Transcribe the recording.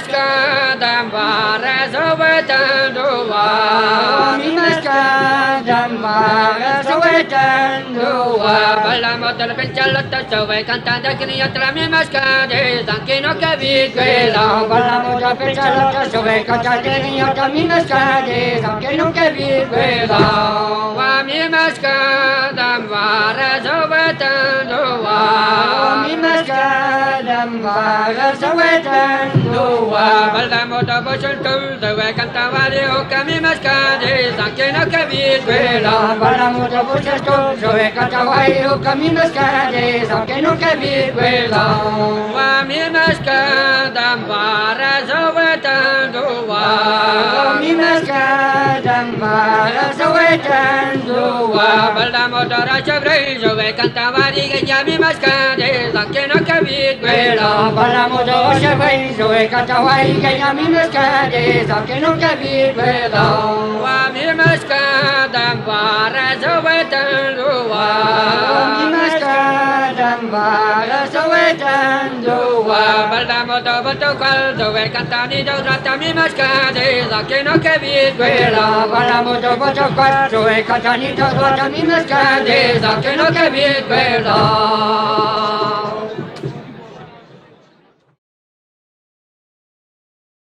Mimaskadam Varasavatandua Mimaskadam Varasavatandua Balamotal Penchalata Sove Cantanda Kiniatra Mimaskade Sankino Kaviguela Balamotal Penchalata Sove Cantanda Kiniatra Mimaskade Sankino Kaviguela Mimaskadam Varasavatandua Mimaskadam Varasavatandua Balamotal Penchalata Sove Cantavale Okamimaskade Sankino Kaviguela Balamotal Penchalata Sove Cantavale Okamimaskade Sankino Kaviguela Mimaskadam Varasavatandua Mimaskadam Varasavatandua Balamotal Sove Cantavale Okamimaskade Sankino Kaviguela Balamotal Sove Cantavale Okamimaskade Sankino Kaviguela Mimaskadam Varasavatandua Mimaskadam Varasavatandua Balamotal Sove Cantavale Okamimaskade Sankino Kaviguela Balamotal Sove Cantavale Okamimaskade Sankino Kaviguela